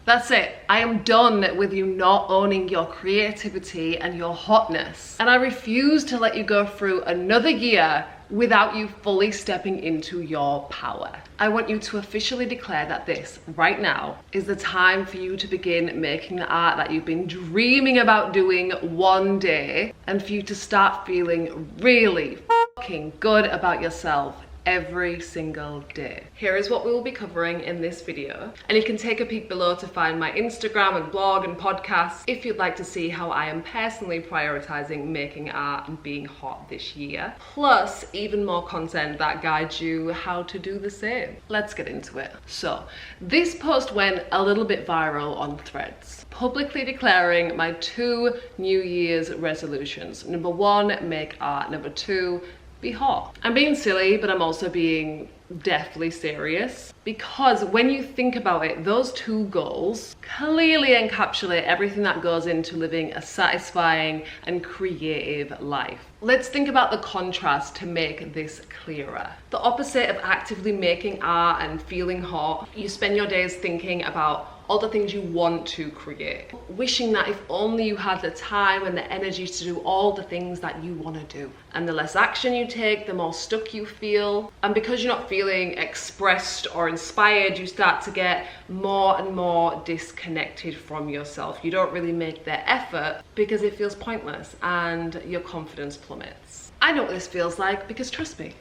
That's it. I am done with you not owning your creativity and your hotness. And I refuse to let you go through another year without you fully stepping into your power. I want you to officially declare that this, right now, is the time for you to begin making the art that you've been dreaming about doing one day, and for you to start feeling really fucking good about yourself every single day. Here is what we will be covering in this video, and you can take a peek below to find my Instagram and blog and podcast if you'd like to see how I am personally prioritizing making art and being hot this year, plus even more content that guides you how to do the same. Let's get into it. So this post went a little bit viral on Threads, publicly declaring my 2 New Year's resolutions. Number 1, make art. Number 2, be hot. I'm being silly, but I'm also being deathly serious, because when you think about it, those 2 goals clearly encapsulate everything that goes into living a satisfying and creative life. Let's think about the contrast to make this clearer. The opposite of actively making art and feeling hot, you spend your days thinking about all the things you want to create, wishing that if only you had the time and the energy to do all the things that you want to do. And the less action you take, the more stuck you feel. And because you're not feeling expressed or inspired, you start to get more and more disconnected from yourself. You don't really make the effort because it feels pointless and your confidence plummets. I know what this feels like because trust me,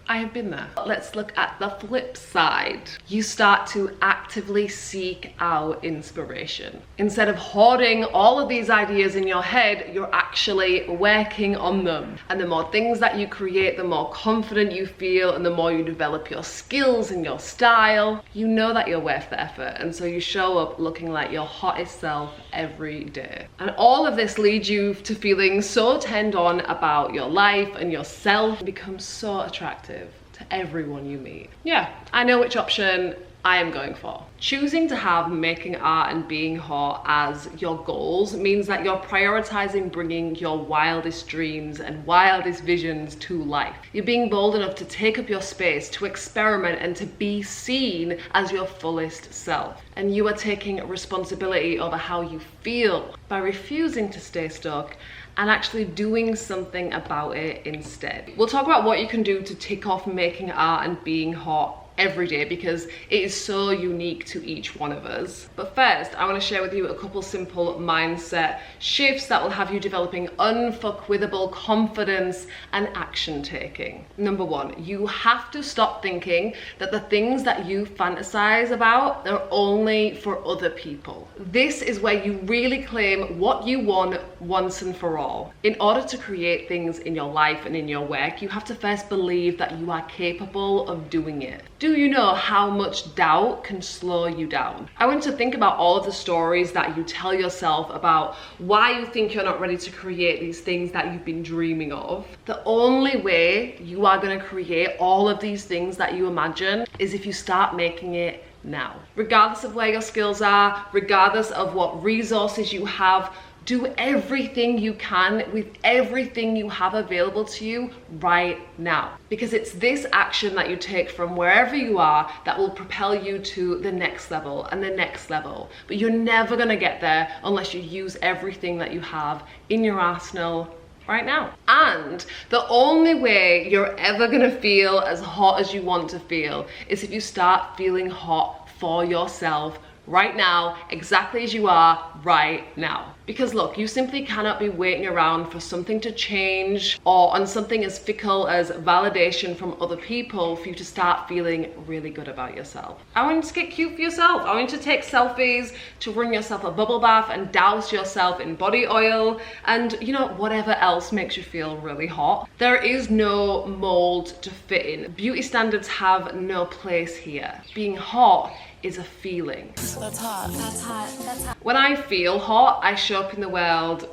I have been there. Let's look at the flip side. You start to actively seek out inspiration. Instead of hoarding all of these ideas in your head, you're actually working on them. And the more things that you create, the more confident you feel, and the more you develop your skills and your style, you know that you're worth the effort. And so you show up looking like your hottest self every day. And all of this leads you to feeling so turned on about your life and yourself. It becomes so attractive to everyone you meet. Yeah, I know which option I am going for. Choosing to have making art and being hot as your goals means that you're prioritizing bringing your wildest dreams and wildest visions to life. You're being bold enough to take up your space, to experiment, and to be seen as your fullest self. And you are taking responsibility over how you feel by refusing to stay stuck and actually doing something about it instead. We'll talk about what you can do to tick off making art and being hot every day, because it is so unique to each one of us. But first, I want to share with you a couple simple mindset shifts that will have you developing unfuckwithable confidence and action taking. Number 1, you have to stop thinking that the things that you fantasize about are only for other people. This is where you really claim what you want once and for all. In order to create things in your life and in your work, you have to first believe that you are capable of doing it. Do you know how much doubt can slow you down? I want to think about all of the stories that you tell yourself about why you think you're not ready to create these things that you've been dreaming of. The only way you are going to create all of these things that you imagine is if you start making it now. Regardless of where your skills are, regardless of what resources you have, do everything you can with everything you have available to you right now. Because it's this action that you take from wherever you are that will propel you to the next level and the next level. But you're never gonna get there unless you use everything that you have in your arsenal right now. And the only way you're ever gonna feel as hot as you want to feel is if you start feeling hot for yourself right now, exactly as you are right now. Because look, you simply cannot be waiting around for something to change or on something as fickle as validation from other people for you to start feeling really good about yourself. I want you to get cute for yourself. I want you to take selfies, to run yourself a bubble bath and douse yourself in body oil and, you know, whatever else makes you feel really hot. There is no mold to fit in. Beauty standards have no place here. Being hot is a feeling. That's hot. That's hot. That's hot. When I feel hot, I show up in the world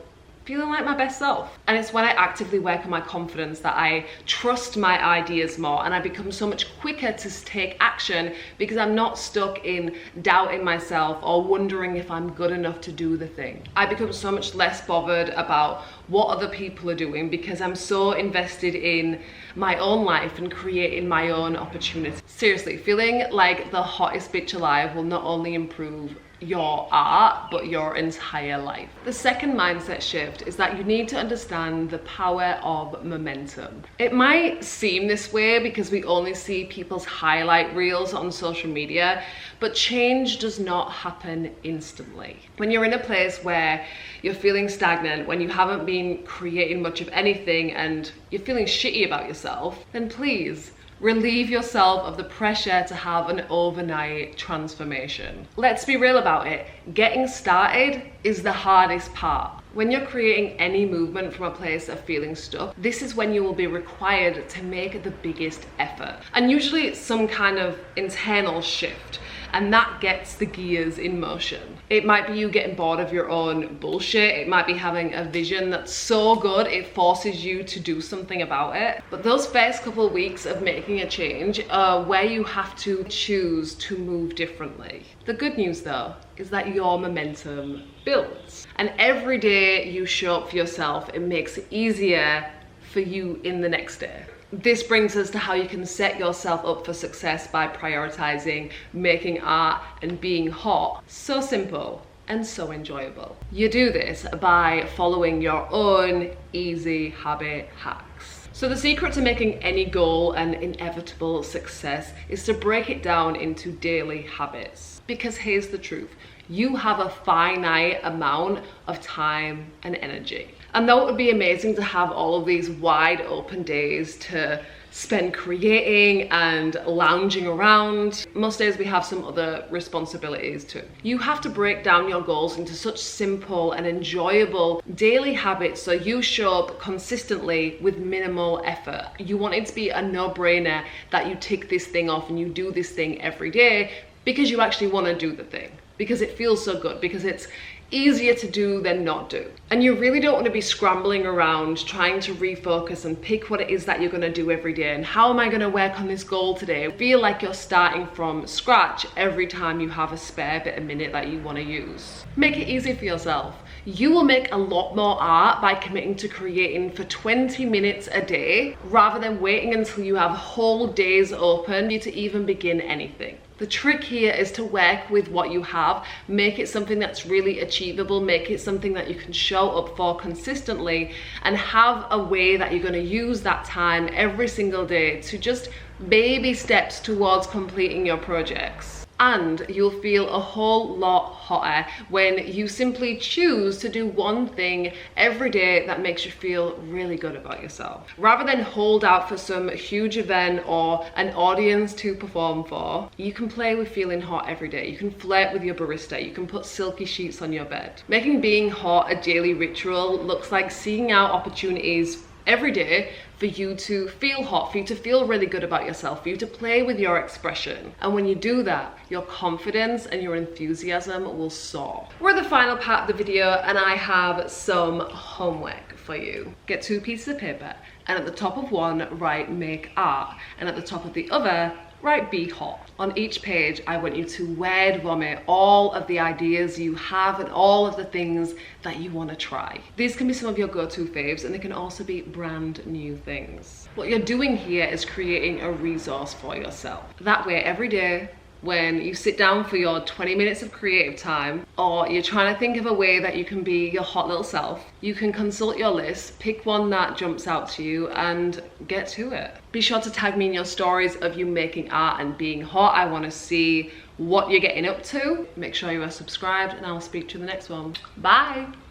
feeling like my best self. And it's when I actively work on my confidence that I trust my ideas more and I become so much quicker to take action because I'm not stuck in doubting myself or wondering if I'm good enough to do the thing. I become so much less bothered about what other people are doing because I'm so invested in my own life and creating my own opportunities. Seriously, feeling like the hottest bitch alive will not only improve your art, but your entire life. The second mindset shift is that you need to understand the power of momentum. It might seem this way because we only see people's highlight reels on social media, but change does not happen instantly. When you're in a place where you're feeling stagnant, when you haven't been creating much of anything and you're feeling shitty about yourself, then please relieve yourself of the pressure to have an overnight transformation. Let's be real about it. Getting started is the hardest part. When you're creating any movement from a place of feeling stuck, this is when you will be required to make the biggest effort. And usually it's some kind of internal shift, and that gets the gears in motion. It might be you getting bored of your own bullshit. It might be having a vision that's so good it forces you to do something about it. But those first couple of weeks of making a change are where you have to choose to move differently. The good news though is that your momentum builds. And every day you show up for yourself, it makes it easier for you in the next day. This brings us to how you can set yourself up for success by prioritizing making art and being hot. So simple and so enjoyable. You do this by following your own easy habit hacks. So the secret to making any goal an inevitable success is to break it down into daily habits. Because here's the truth. You have a finite amount of time and energy. And though it would be amazing to have all of these wide open days to spend creating and lounging around, most days we have some other responsibilities too. You have to break down your goals into such simple and enjoyable daily habits so you show up consistently with minimal effort. You want it to be a no-brainer that you tick this thing off and you do this thing every day because you actually want to do the thing, because it feels so good, because it's easier to do than not do. And you really don't want to be scrambling around trying to refocus and pick what it is that you're going to do every day and how am I going to work on this goal today. Feel like you're starting from scratch every time you have a spare bit of minute that you want to use. Make it easy for yourself. You will make a lot more art by committing to creating for 20 minutes a day rather than waiting until you have whole days open for you to even begin anything. The trick here is to work with what you have, make it something that's really achievable, make it something that you can show up for consistently, and have a way that you're going to use that time every single day to just baby steps towards completing your projects. And you'll feel a whole lot hotter when you simply choose to do one thing every day that makes you feel really good about yourself. Rather than hold out for some huge event or an audience to perform for, you can play with feeling hot every day. You can flirt with your barista. You can put silky sheets on your bed. Making being hot a daily ritual looks like seeking out opportunities every day for you to feel hot, for you to feel really good about yourself, for you to play with your expression. And when you do that, your confidence and your enthusiasm will soar. We're at the final part of the video and I have some homework for you. Get 2 pieces of paper and at the top of one, write make art, and at the top of the other, write be hot. On each page, I want you to word vomit all of the ideas you have and all of the things that you want to try. These can be some of your go-to faves and they can also be brand new things. What you're doing here is creating a resource for yourself. That way, every day, when you sit down for your 20 minutes of creative time, or you're trying to think of a way that you can be your hot little self, you can consult your list, pick one that jumps out to you and get to it. Be sure to tag me in your stories of you making art and being hot. I want to see what you're getting up to. Make sure you are subscribed and I'll speak to you in the next one. Bye.